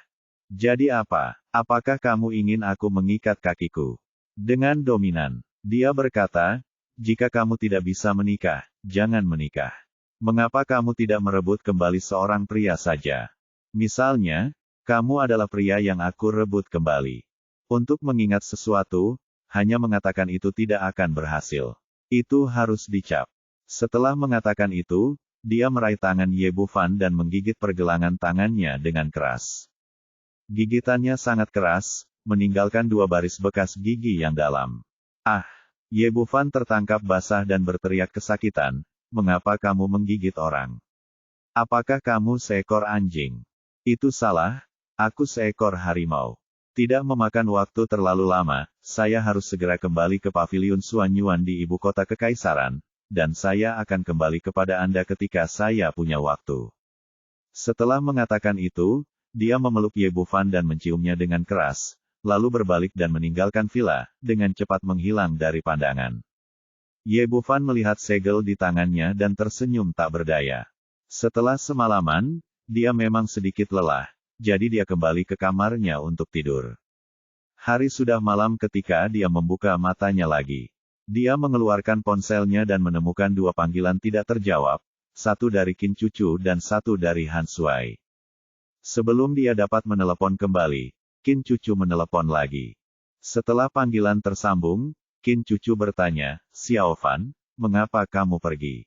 Jadi apa? Apakah kamu ingin aku mengikat kakiku? Dengan dominan, dia berkata, jika kamu tidak bisa menikah, jangan menikah. Mengapa kamu tidak merebut kembali seorang pria saja? Misalnya, kamu adalah pria yang aku rebut kembali. Untuk mengingat sesuatu, hanya mengatakan itu tidak akan berhasil. Itu harus dicap. Setelah mengatakan itu, dia meraih tangan Ye Bufan dan menggigit pergelangan tangannya dengan keras. Gigitannya sangat keras, meninggalkan 2 baris bekas gigi yang dalam. Ye Bufan tertangkap basah dan berteriak kesakitan, mengapa kamu menggigit orang? Apakah kamu seekor anjing? Itu salah, aku seekor harimau. Tidak memakan waktu terlalu lama, saya harus segera kembali ke Paviliun Suanyuan di ibu kota kekaisaran, dan saya akan kembali kepada Anda ketika saya punya waktu. Setelah mengatakan itu, dia memeluk Ye Bufan dan menciumnya dengan keras, lalu berbalik dan meninggalkan villa, dengan cepat menghilang dari pandangan. Ye Bufan melihat segel di tangannya dan tersenyum tak berdaya. Setelah semalaman, dia memang sedikit lelah, jadi dia kembali ke kamarnya untuk tidur. Hari sudah malam ketika dia membuka matanya lagi. Dia mengeluarkan ponselnya dan menemukan 2 panggilan tidak terjawab, satu dari Qin Cucu dan satu dari Han Sui. Sebelum dia dapat menelepon kembali, Qin Cucu menelepon lagi. Setelah panggilan tersambung, Qin Cucu bertanya, "Xiao Fan, mengapa kamu pergi?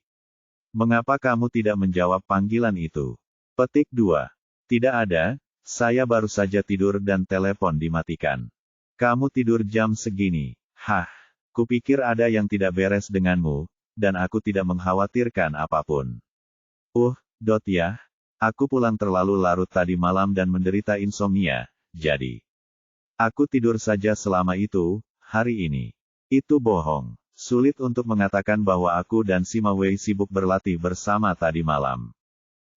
Mengapa kamu tidak menjawab panggilan itu?" Petik 2. Tidak ada, saya baru saja tidur dan telepon dimatikan. Kamu tidur jam segini? Hah, kupikir ada yang tidak beres denganmu, dan aku tidak mengkhawatirkan apapun. Ya, aku pulang terlalu larut tadi malam dan menderita insomnia, jadi aku tidur saja selama itu, hari ini. Itu bohong. Sulit untuk mengatakan bahwa aku dan Sima Wei sibuk berlatih bersama tadi malam.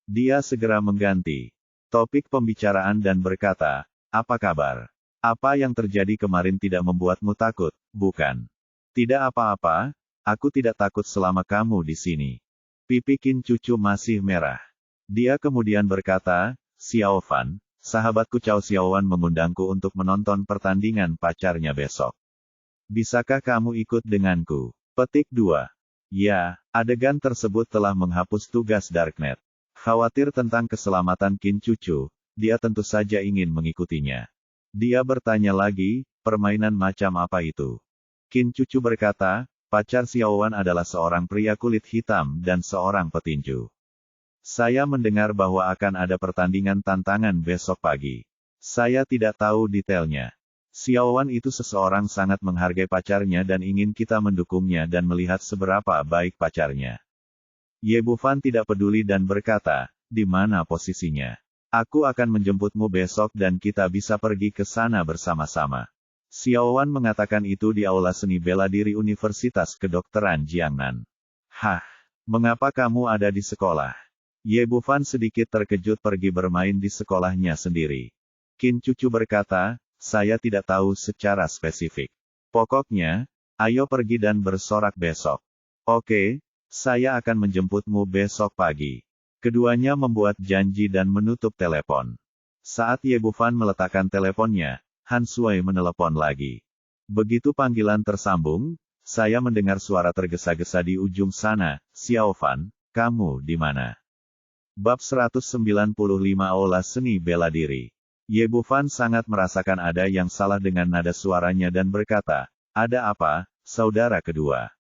Dia segera mengganti topik pembicaraan dan berkata, "Apa kabar? Apa yang terjadi kemarin tidak membuatmu takut, bukan?" "Tidak apa-apa, aku tidak takut selama kamu di sini." Pipi Qin Cucu masih merah. Dia kemudian berkata, "Xiao Fan, sahabatku Cao Xiaowan mengundangku untuk menonton pertandingan pacarnya besok. Bisakah kamu ikut denganku?" Petik 2. Ya, adegan tersebut telah menghapus tugas Darknet. Khawatir tentang keselamatan Qin Cucu, dia tentu saja ingin mengikutinya. Dia bertanya lagi, "Permainan macam apa itu?" Qin Cucu berkata, "Pacar Xiaowan adalah seorang pria kulit hitam dan seorang petinju. Saya mendengar bahwa akan ada pertandingan tantangan besok pagi. Saya tidak tahu detailnya. Xiaowan itu seseorang sangat menghargai pacarnya dan ingin kita mendukungnya dan melihat seberapa baik pacarnya." Ye Bufan tidak peduli dan berkata, "Di mana posisinya? Aku akan menjemputmu besok dan kita bisa pergi ke sana bersama-sama." Xiaowan mengatakan itu di Aula Seni Bela Diri Universitas Kedokteran Jiangnan. "Hah, mengapa kamu ada di sekolah?" Ye Bufan sedikit terkejut pergi bermain di sekolahnya sendiri. Qin Cucu berkata, "Saya tidak tahu secara spesifik. Pokoknya, ayo pergi dan bersorak besok." "Oke, saya akan menjemputmu besok pagi." Keduanya membuat janji dan menutup telepon. Saat Ye Bufan meletakkan teleponnya, Han Sui menelepon lagi. Begitu panggilan tersambung, saya mendengar suara tergesa-gesa di ujung sana, "Xiao Fan, kamu di mana?" Bab 195 Aula Seni Bela Diri. Ye Bufan sangat merasakan ada yang salah dengan nada suaranya dan berkata, "Ada apa, saudara kedua?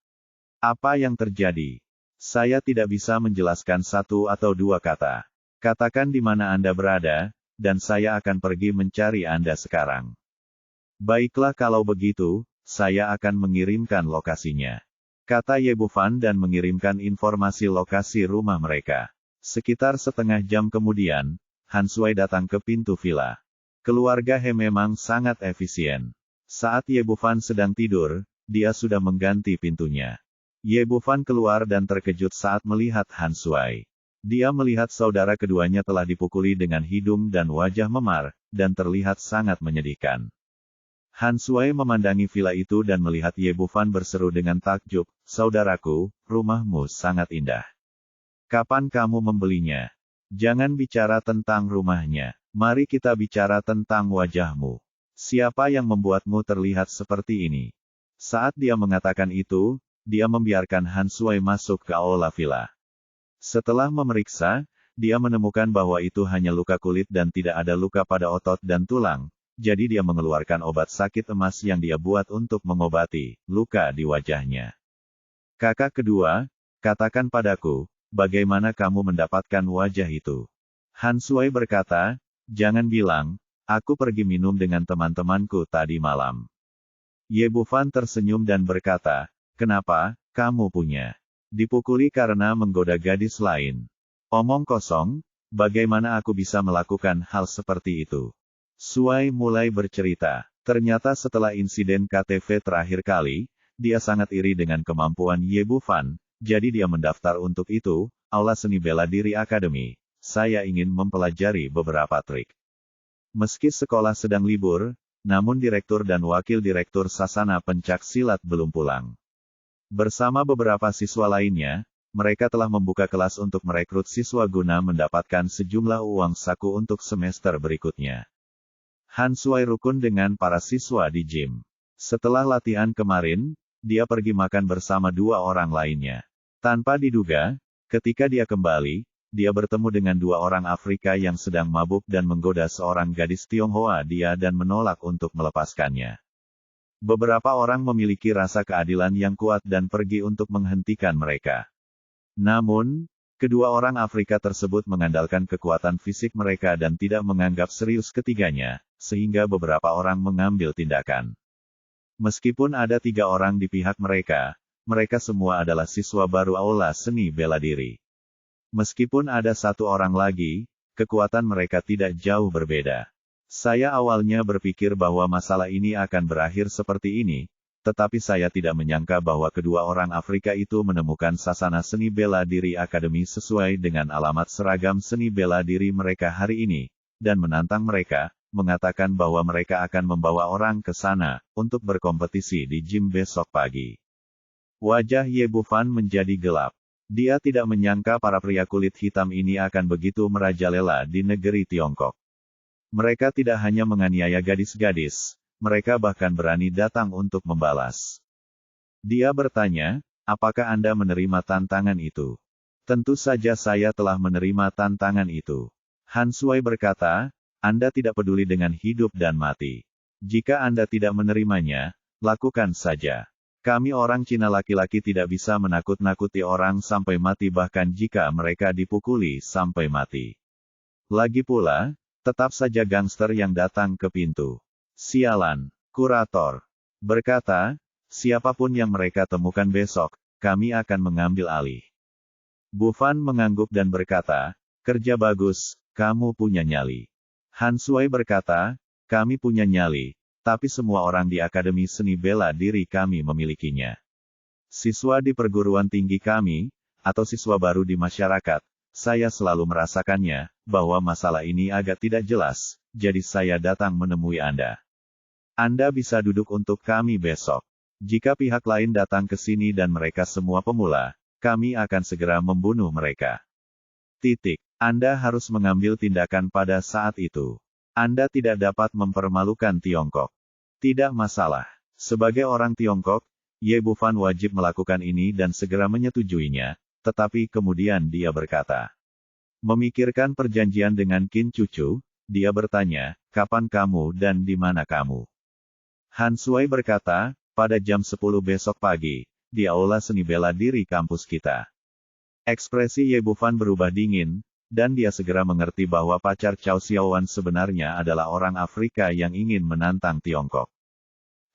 Apa yang terjadi?" "Saya tidak bisa menjelaskan satu atau dua kata. Katakan di mana Anda berada, dan saya akan pergi mencari Anda sekarang." "Baiklah kalau begitu, saya akan mengirimkan lokasinya," kata Ye Bufan dan mengirimkan informasi lokasi rumah mereka. Sekitar setengah jam kemudian, Han Sui datang ke pintu villa. Keluarga He memang sangat efisien. Saat Ye Bufan sedang tidur, dia sudah mengganti pintunya. Ye Bufan keluar dan terkejut saat melihat Han Sui. Dia melihat saudara keduanya telah dipukuli dengan hidung dan wajah memar, dan terlihat sangat menyedihkan. Han Sui memandangi villa itu dan melihat Ye Bufan berseru dengan takjub, "Saudaraku, rumahmu sangat indah. Kapan kamu membelinya? Jangan bicara tentang rumahnya. Mari kita bicara tentang wajahmu. Siapa yang membuatmu terlihat seperti ini?" Saat dia mengatakan itu, dia membiarkan Han Sui masuk ke aula villa. Setelah memeriksa, dia menemukan bahwa itu hanya luka kulit dan tidak ada luka pada otot dan tulang, jadi dia mengeluarkan obat sakit emas yang dia buat untuk mengobati luka di wajahnya. "Kakak kedua, katakan padaku, bagaimana kamu mendapatkan wajah itu?" Han Sui berkata, "Jangan bilang, aku pergi minum dengan teman-temanku tadi malam." Ye Bufan tersenyum dan berkata, "Kenapa, kamu punya? Dipukuli karena menggoda gadis lain?" "Omong kosong, bagaimana aku bisa melakukan hal seperti itu?" Sui mulai bercerita. Ternyata setelah insiden KTV terakhir kali, dia sangat iri dengan kemampuan Ye Bufan, jadi dia mendaftar untuk itu, Aula Seni Bela Diri Akademi. "Saya ingin mempelajari beberapa trik." Meski sekolah sedang libur, namun direktur dan wakil direktur Sasana Pencak Silat belum pulang. Bersama beberapa siswa lainnya, mereka telah membuka kelas untuk merekrut siswa guna mendapatkan sejumlah uang saku untuk semester berikutnya. Han Sui rukun dengan para siswa di gym. Setelah latihan kemarin, dia pergi makan bersama 2 orang lainnya. Tanpa diduga, ketika dia kembali, dia bertemu dengan 2 orang Afrika yang sedang mabuk dan menggoda seorang gadis Tionghoa dia dan menolak untuk melepaskannya. Beberapa orang memiliki rasa keadilan yang kuat dan pergi untuk menghentikan mereka. Namun, kedua orang Afrika tersebut mengandalkan kekuatan fisik mereka dan tidak menganggap serius ketiganya, sehingga beberapa orang mengambil tindakan. Meskipun ada 3 orang di pihak mereka, mereka semua adalah siswa baru Aula Seni Bela Diri. Meskipun ada 1 orang lagi, kekuatan mereka tidak jauh berbeda. Saya awalnya berpikir bahwa masalah ini akan berakhir seperti ini, tetapi saya tidak menyangka bahwa kedua orang Afrika itu menemukan sasana seni bela diri akademi sesuai dengan alamat seragam seni bela diri mereka hari ini, dan menantang mereka, mengatakan bahwa mereka akan membawa orang ke sana, untuk berkompetisi di gym besok pagi. Wajah Ye Bufan menjadi gelap. Dia tidak menyangka para pria kulit hitam ini akan begitu merajalela di negeri Tiongkok. Mereka tidak hanya menganiaya gadis-gadis, mereka bahkan berani datang untuk membalas. Dia bertanya, apakah Anda menerima tantangan itu? Tentu saja saya telah menerima tantangan itu. Han Sui berkata, Anda tidak peduli dengan hidup dan mati. Jika Anda tidak menerimanya, lakukan saja. Kami orang Cina laki-laki tidak bisa menakut-nakuti orang sampai mati bahkan jika mereka dipukuli sampai mati. Lagi pula, tetap saja gangster yang datang ke pintu. Sialan, kurator berkata, siapapun yang mereka temukan besok, kami akan mengambil alih. Bufan mengangguk dan berkata, kerja bagus, kamu punya nyali. Han Sui berkata, kami punya nyali, tapi semua orang di Akademi Seni Bela Diri kami memilikinya. Siswa di perguruan tinggi kami, atau siswa baru di masyarakat, saya selalu merasakannya, bahwa masalah ini agak tidak jelas, jadi saya datang menemui Anda. Anda bisa duduk untuk kami besok. Jika pihak lain datang ke sini dan mereka semua pemula, kami akan segera membunuh mereka. Anda harus mengambil tindakan pada saat itu. Anda tidak dapat mempermalukan Tiongkok. Tidak masalah. Sebagai orang Tiongkok, Ye Bufan wajib melakukan ini dan segera menyetujuinya, tetapi kemudian dia berkata. Memikirkan perjanjian dengan Qin Cucu, dia bertanya, kapan kamu dan di mana kamu? Han Sui berkata, pada jam 10 besok pagi, di Aula Seni Bela Diri kampus kita. Ekspresi Ye Bufan berubah dingin, dan dia segera mengerti bahwa pacar Chow Xiaowan sebenarnya adalah orang Afrika yang ingin menantang Tiongkok.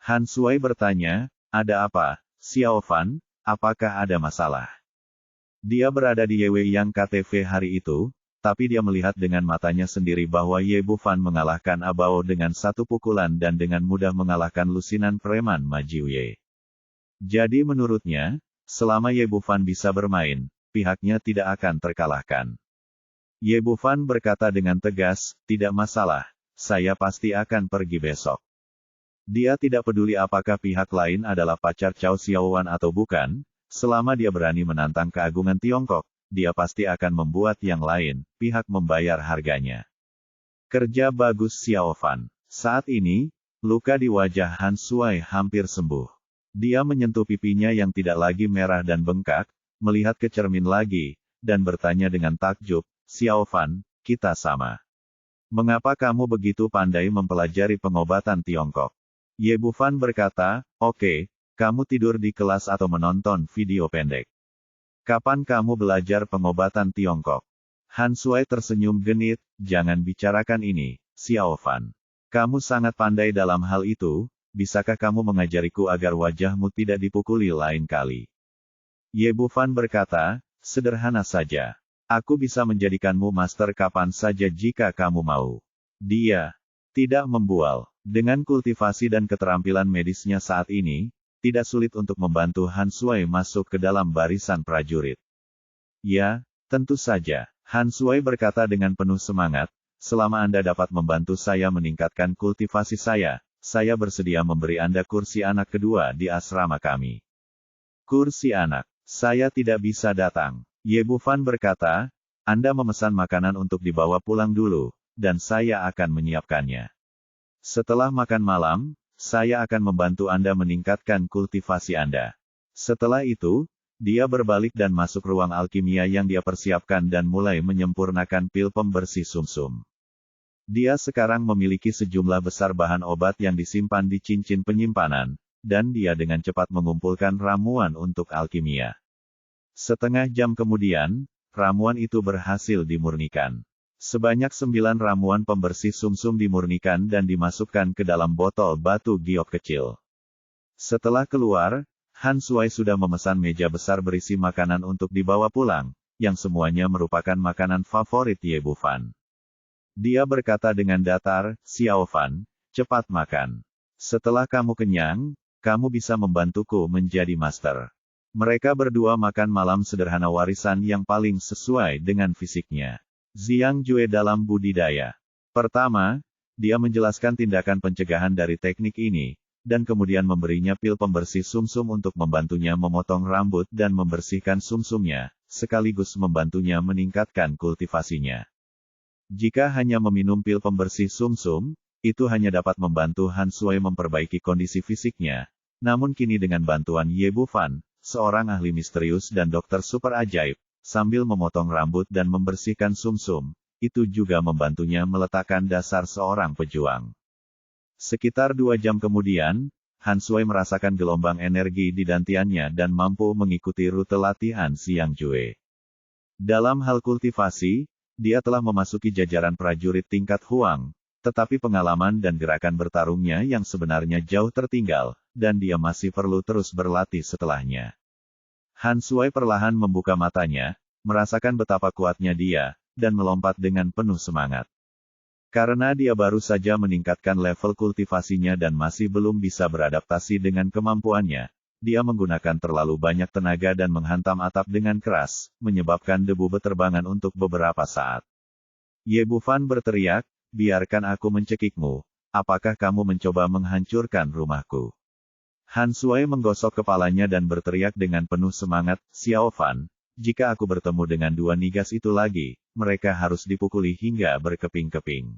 Han Sui bertanya, ada apa, Xiaowan, apakah ada masalah? Dia berada di Yewe Yang KTV hari itu, tapi dia melihat dengan matanya sendiri bahwa Ye Bufan mengalahkan Abao dengan 1 pukulan dan dengan mudah mengalahkan lusinan preman Ma Jiuye. Jadi menurutnya, selama Ye Bufan bisa bermain, pihaknya tidak akan terkalahkan. Ye Bufan berkata dengan tegas, tidak masalah, saya pasti akan pergi besok. Dia tidak peduli apakah pihak lain adalah pacar Chow Xiaowan atau bukan, selama dia berani menantang keagungan Tiongkok, dia pasti akan membuat yang lain, pihak membayar harganya. Kerja bagus Xiaowan. Saat ini, luka di wajah Han Sui hampir sembuh. Dia menyentuh pipinya yang tidak lagi merah dan bengkak, melihat ke cermin lagi, dan bertanya dengan takjub, Xiaowan, kita sama. Mengapa kamu begitu pandai mempelajari pengobatan Tiongkok? Ye Bufan berkata, oke, kamu tidur di kelas atau menonton video pendek. Kapan kamu belajar pengobatan Tiongkok? Han Sui tersenyum genit, jangan bicarakan ini, Xiaowan. Kamu sangat pandai dalam hal itu, bisakah kamu mengajariku agar wajahmu tidak dipukuli lain kali? Ye Bufan berkata, sederhana saja. Aku bisa menjadikanmu master kapan saja jika kamu mau. Dia tidak membual. Dengan kultivasi dan keterampilan medisnya saat ini, tidak sulit untuk membantu Han Sui masuk ke dalam barisan prajurit. Ya, tentu saja, Han Sui berkata dengan penuh semangat, selama Anda dapat membantu saya meningkatkan kultivasi saya bersedia memberi Anda kursi anak kedua di asrama kami. Kursi anak. Saya tidak bisa datang. Ye Bufan berkata, Anda memesan makanan untuk dibawa pulang dulu, dan saya akan menyiapkannya. Setelah makan malam, saya akan membantu Anda meningkatkan kultivasi Anda. Setelah itu, dia berbalik dan masuk ruang alkimia yang dia persiapkan dan mulai menyempurnakan pil pembersih sumsum. Dia sekarang memiliki sejumlah besar bahan obat yang disimpan di cincin penyimpanan, dan dia dengan cepat mengumpulkan ramuan untuk alkimia. Setengah jam kemudian, ramuan itu berhasil dimurnikan. Sebanyak 9 ramuan pembersih sumsum dimurnikan dan dimasukkan ke dalam botol batu giok kecil. Setelah keluar, Han Sui sudah memesan meja besar berisi makanan untuk dibawa pulang, yang semuanya merupakan makanan favorit Ye Bufan. Dia berkata dengan datar, Xiao Fan, cepat makan. Setelah kamu kenyang, kamu bisa membantuku menjadi master. Mereka berdua makan malam sederhana warisan yang paling sesuai dengan fisiknya. Zhang Jue dalam budidaya. Pertama, dia menjelaskan tindakan pencegahan dari teknik ini, dan kemudian memberinya pil pembersih sumsum untuk membantunya memotong rambut dan membersihkan sumsumnya, sekaligus membantunya meningkatkan kultivasinya. Jika hanya meminum pil pembersih sumsum, itu hanya dapat membantu Han Sui memperbaiki kondisi fisiknya, namun kini dengan bantuan Ye Bufan, seorang ahli misterius dan dokter super ajaib, sambil memotong rambut dan membersihkan sumsum, itu juga membantunya meletakkan dasar seorang pejuang. Sekitar 2 jam kemudian, Han Sui merasakan gelombang energi di dantiannya dan mampu mengikuti rute latihan Zhang Jue. Dalam hal kultivasi, dia telah memasuki jajaran prajurit tingkat Huang, tetapi pengalaman dan gerakan bertarungnya yang sebenarnya jauh tertinggal, dan dia masih perlu terus berlatih setelahnya. Han Sui perlahan membuka matanya, merasakan betapa kuatnya dia, dan melompat dengan penuh semangat. Karena dia baru saja meningkatkan level kultivasinya dan masih belum bisa beradaptasi dengan kemampuannya, dia menggunakan terlalu banyak tenaga dan menghantam atap dengan keras, menyebabkan debu beterbangan untuk beberapa saat. Ye Bufan berteriak, biarkan aku mencekikmu, apakah kamu mencoba menghancurkan rumahku? Han Sui menggosok kepalanya dan berteriak dengan penuh semangat, Xiao Fan, jika aku bertemu dengan 2 nigas itu lagi, mereka harus dipukuli hingga berkeping-keping.